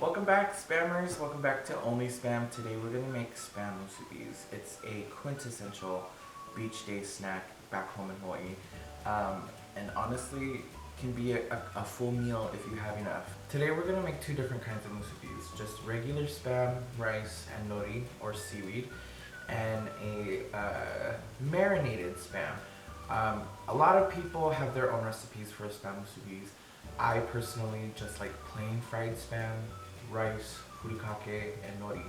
Welcome back, spammers. Welcome back to OnlySpam. Today we're gonna make Spam Musubis. It's a quintessential beach day snack back home in Hawaii, and honestly can be a full meal if you have enough. Today we're gonna make two different kinds of musubis: just regular spam, rice, and nori or seaweed, and a marinated spam. A lot of people have their own recipes for spam musubis. I personally just like plain fried spam, rice, furikake, and nori.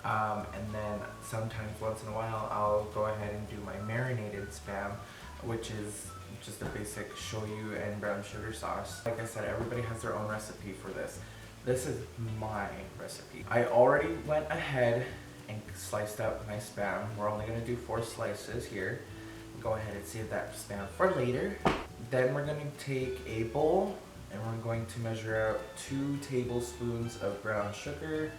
And then sometimes once in a while I'll go ahead and do my marinated spam, which is just a basic shoyu and brown sugar sauce. Like I said, everybody has their own recipe for this. This is my recipe. I already went ahead and sliced up my spam. We're only gonna do 4 slices here. Go ahead and save that spam for later. Then we're gonna take a bowl and we're going to measure out 2 tablespoons of brown sugar.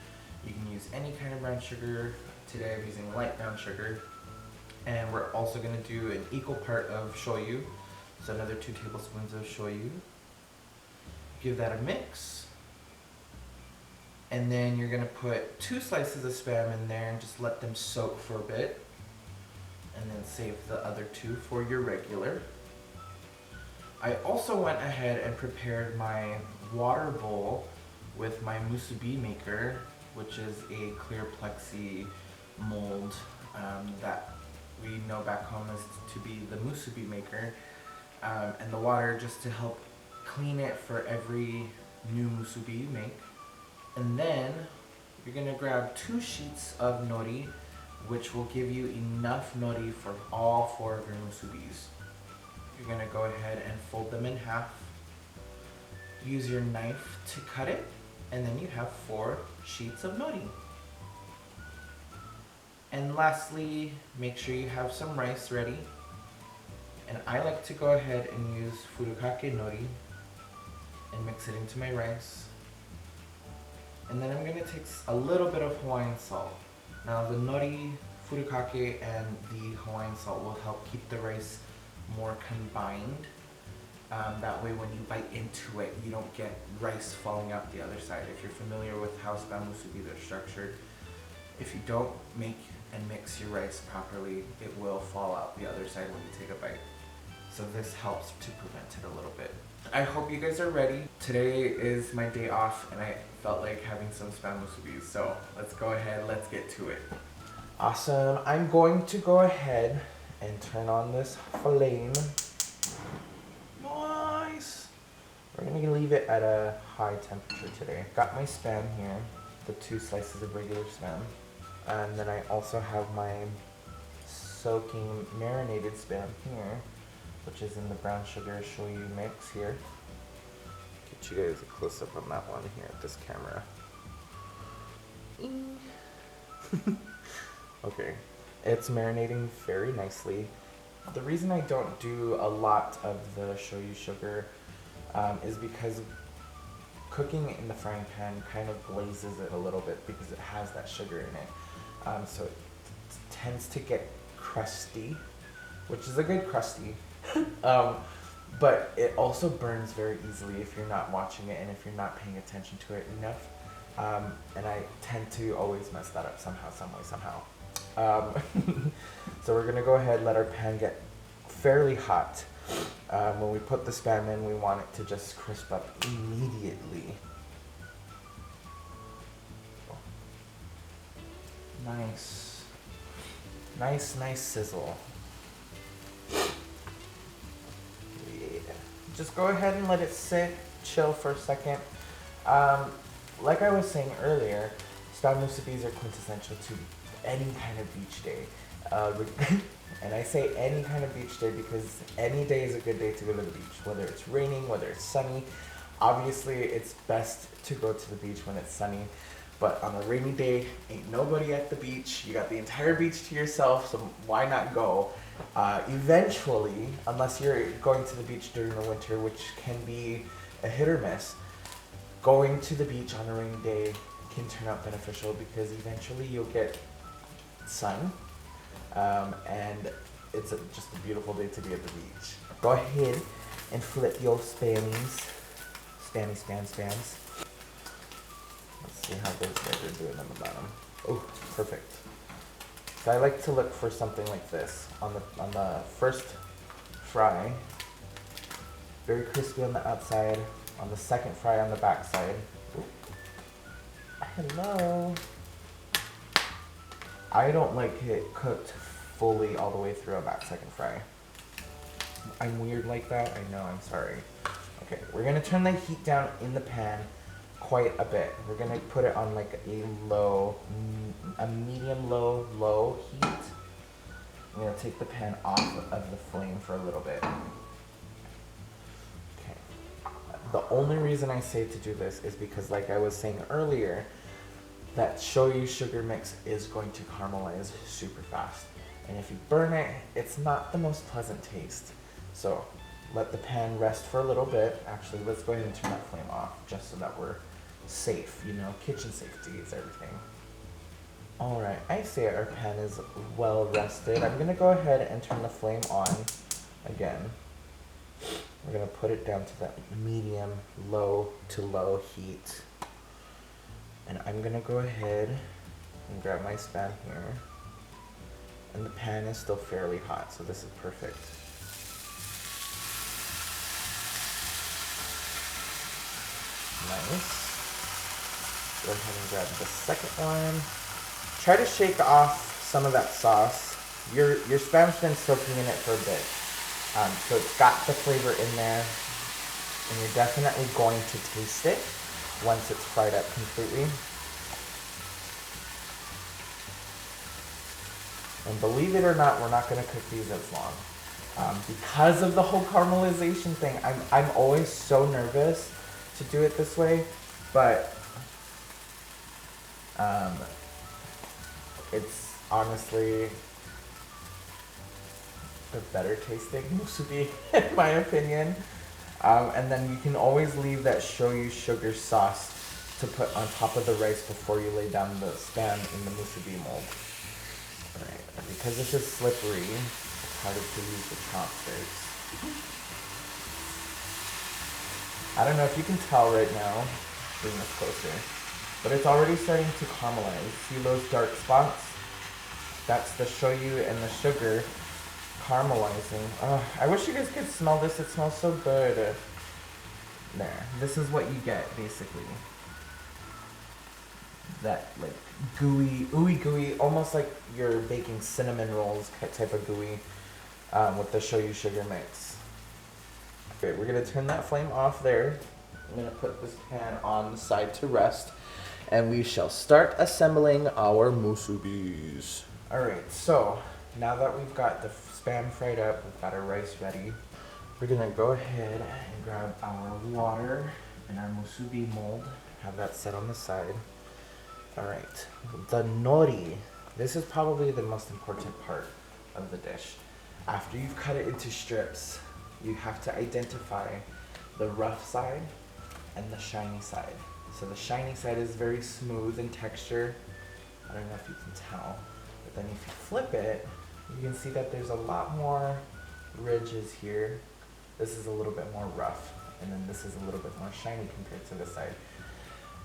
You can use any kind of brown sugar. Today I'm using light brown sugar. And we're also gonna do an equal part of shoyu. So another 2 tablespoons of shoyu. Give that a mix. And then you're gonna put 2 slices of spam in there and just let them soak for a bit. And then save the other 2 for your regular. I also went ahead and prepared my water bowl with my musubi maker, which is a clear plexi mold that we know back home as to be the musubi maker, and the water just to help clean it for every new musubi you make. And then you're gonna grab 2 sheets of nori, which will give you enough nori for all 4 of your musubis. You're gonna go ahead and fold them in half. Use your knife to cut it, and then you have 4 sheets of nori. And lastly, make sure you have some rice ready. And I like to go ahead and use furikake nori and mix it into my rice. And then I'm gonna take a little bit of Hawaiian salt. Now the nori, furikake, and the Hawaiian salt will help keep the rice more combined. That way when you bite into it, you don't get rice falling out the other side. If you're familiar with how Spam Musubi are structured, if you don't make and mix your rice properly, it will fall out the other side when you take a bite. So this helps to prevent it a little bit. I hope you guys are ready. Today is my day off and I felt like having some Spam Musubis, so let's go ahead, let's get to it. Awesome, I'm going to go ahead and turn on this flame. Nice! We're gonna leave it at a high temperature today. Got my spam here, the 2 slices of regular spam. And then I also have my soaking marinated spam here, which is in the brown sugar shoyu mix here. Get you guys a close up on that one here at this camera. Okay, it's marinating very nicely. The reason I don't do a lot of the shoyu sugar is because cooking in the frying pan kind of glazes it a little bit because it has that sugar in it. So it tends to get crusty, which is a good crusty. But it also burns very easily if you're not watching it and if you're not paying attention to it enough. And I tend to always mess that up somehow, some way, somehow. So we're gonna go ahead, let our pan get fairly hot. When we put the spam in, we want it to just crisp up immediately. Nice. Nice sizzle. Yeah. Just go ahead and let it sit, chill for a second. Like I was saying earlier, Spam Musubis are quintessential to any kind of beach day. And I say any kind of beach day because any day is a good day to go to the beach, whether it's raining, whether it's sunny. Obviously, it's best to go to the beach when it's sunny, but on a rainy day, ain't nobody at the beach. You got the entire beach to yourself, so why not go? Eventually, unless you're going to the beach during the winter, which can be a hit or miss, going to the beach on a rainy day can turn out beneficial because eventually you'll get sun, and it's just a beautiful day to be at the beach. Go ahead and flip your spammies. Spams. how those guys are doing on the bottom. Oh, perfect. So I like to look for something like this on the first fry. Very crispy on the outside. On the second fry on the back side. Ooh. Hello. I don't like it cooked fully all the way through on that second fry. I'm weird like that. I know, I'm sorry. Okay, we're gonna turn the heat down in the pan quite a bit. We're gonna put it on like a medium low heat. I'm gonna take the pan off of the flame for a little bit. The only reason I say to do this is because, like I was saying earlier, that shoyu sugar mix is going to caramelize super fast. And if you burn it, it's not the most pleasant taste. So let the pan rest for a little bit. Actually, let's go ahead and turn that flame off just so that we're safe, you know, kitchen safety is everything. All right, I say our pan is well rested. I'm gonna go ahead and turn the flame on again. We're gonna put it down to that medium, low to low heat. And I'm gonna go ahead and grab my Spam here. And the pan is still fairly hot, so this is perfect. Nice. Go ahead and grab the second one. Try to shake off some of that sauce. Your Spam's been soaking in it for a bit. So it's got the flavor in there, and you're definitely going to taste it once it's fried up completely. And believe it or not, we're not going to cook these as long. Because of the whole caramelization thing, I'm always so nervous to do it this way, but it's honestly the better tasting musubi in my opinion. And then you can always leave that shoyu sugar sauce to put on top of the rice before you lay down the Spam in the musubi mold. Alright, because this is slippery, it's harder to use the chopsticks. I don't know if you can tell right now, bring this closer, but it's already starting to caramelize. See those dark spots? That's the shoyu and the sugar caramelizing. I wish you guys could smell this. It smells so good. There. This is what you get, basically. That, like, gooey, ooey gooey, almost like you're baking cinnamon rolls type of gooey with the shoyu sugar mix. Okay, we're going to turn that flame off there. I'm going to put this pan on the side to rest. And we shall start assembling our musubis. Alright, so now that we've got the Spam fried up, we've got our rice ready. We're gonna go ahead and grab our water and our musubi mold. Have that set on the side. Alright, the nori. This is probably the most important part of the dish. After you've cut it into strips, you have to identify the rough side and the shiny side. So the shiny side is very smooth in texture. I don't know if you can tell, but then if you flip it, you can see that there's a lot more ridges here. This is a little bit more rough, and then this is a little bit more shiny compared to this side.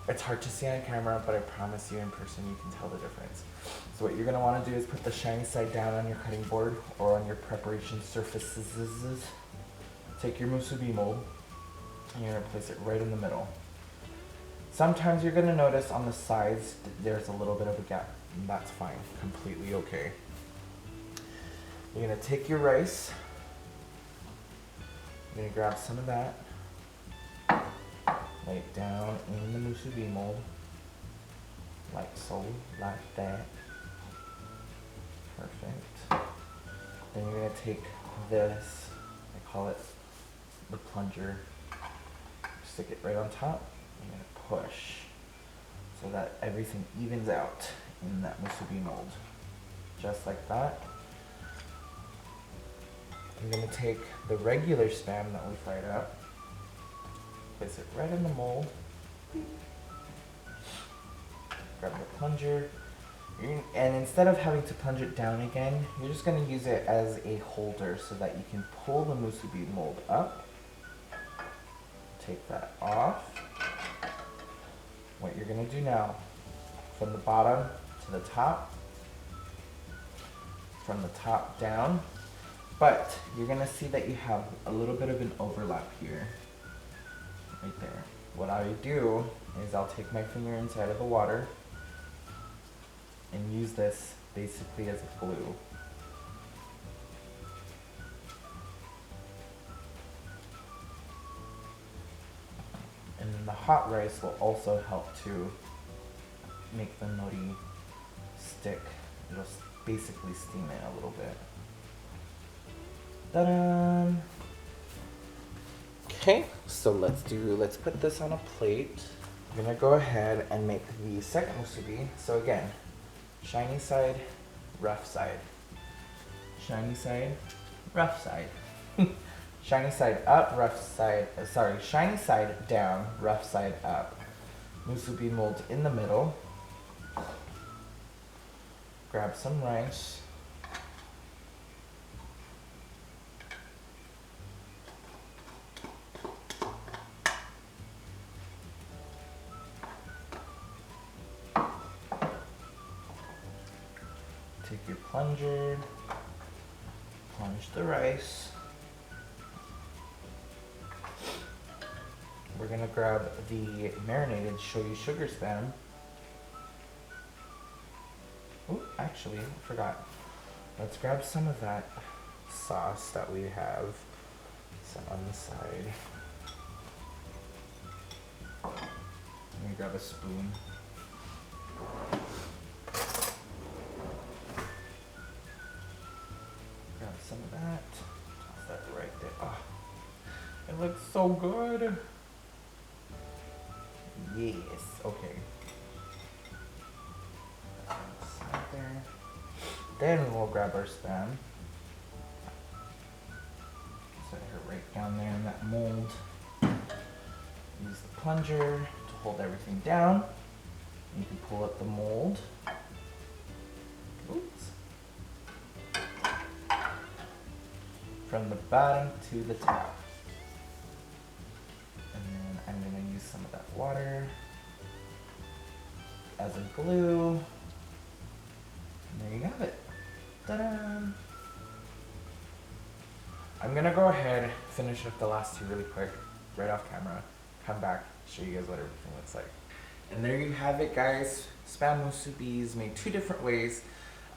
It's hard to see on camera, but I promise you in person you can tell the difference. So what you're gonna wanna do is put the shiny side down on your cutting board or on your preparation surfaces. Take your musubi mold, and you're gonna place it right in the middle. Sometimes you're gonna notice on the sides there's a little bit of a gap, and that's fine, completely okay. You're gonna take your rice, you're gonna grab some of that, lay it down in the musubi mold, like so, like that. Perfect. Then you're gonna take this, I call it the plunger, stick it right on top, you're gonna push so that everything evens out in that musubi mold. Just like that. I'm going to take the regular Spam that we fried up, place it right in the mold, grab the plunger, and instead of having to plunge it down again, you're just going to use it as a holder so that you can pull the musubi mold up, take that off. What you're going to do now from the bottom to the top, from the top down. But you're gonna see that you have a little bit of an overlap here, right there. What I do is I'll take my finger inside of the water and use this basically as a glue. And then the hot rice will also help to make the nori stick. It'll basically steam it a little bit. Ta-da! Okay, so let's put this on a plate. I'm gonna go ahead and make the second musubi. So again, shiny side, rough side. Shiny side, rough side. Shiny side up, rough side, shiny side down, rough side up. Musubi mold in the middle. Grab some rice. Take your plunger, plunge the rice. We're gonna grab the marinated shoyu sugar spam. Oh, actually, I forgot. Let's grab some of that sauce that we have set on the side. Let me grab a spoon. Grab some of that. Toss that right there. Oh, it looks so good. Yes, okay. There. Then we'll grab our spam. Set her right down there in that mold. Use the plunger to hold everything down. You can pull up the mold. Oops. From the bottom to the top. And then I'm going to use some of that water as a glue. And there you have it. Ta-da! I'm gonna go ahead, finish up the last two really quick, right off camera, come back, show you guys what everything looks like. And there you have it, guys. Spam musubis made two different ways.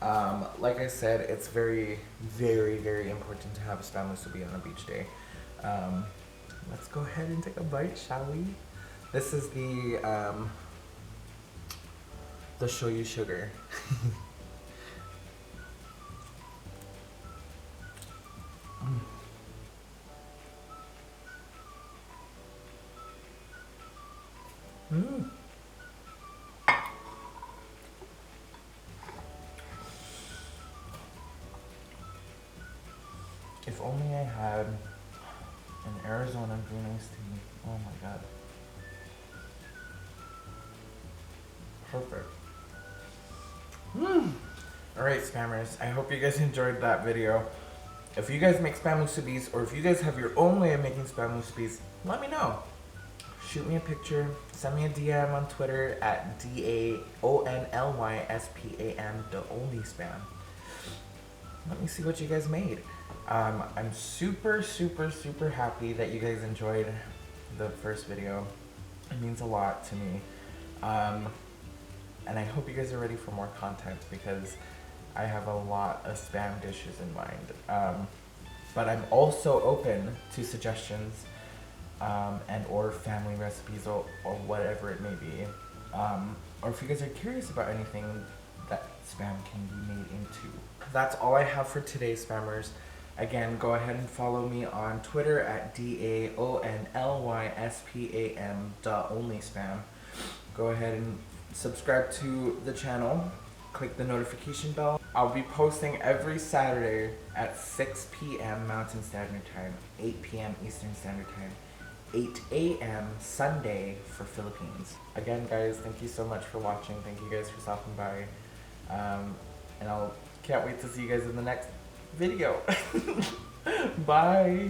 Like I said, it's very, very, very important to have a spam musubi on a beach day. Let's go ahead and take a bite, shall we? This is the shoyu sugar. Mm. If only I had an Arizona green iced tea. Oh my god. Perfect. Alright, spammers, I hope you guys enjoyed that video. If you guys make spam musubis, or if you guys have your own way of making spam musubis, let me know. Shoot me a picture, send me a DM on Twitter at DAONLYSPAM, the OnlySpam. Let me see what you guys made. I'm super, super, super happy that you guys enjoyed the first video. It means a lot to me. And I hope you guys are ready for more content because I have a lot of spam dishes in mind. But I'm also open to suggestions and or family recipes or whatever it may be. Or if you guys are curious about anything that spam can be made into. That's all I have for today, spammers. Again, go ahead and follow me on Twitter at DAONLYSPAM.OnlySpam. Go ahead and subscribe to the channel. Click the notification bell. I'll be posting every Saturday at 6 p.m. Mountain Standard Time, 8 p.m. Eastern Standard Time, 8 a.m. Sunday for Philippines. Again, guys, thank you so much for watching. Thank you guys for stopping by. And can't wait to see you guys in the next video. Bye.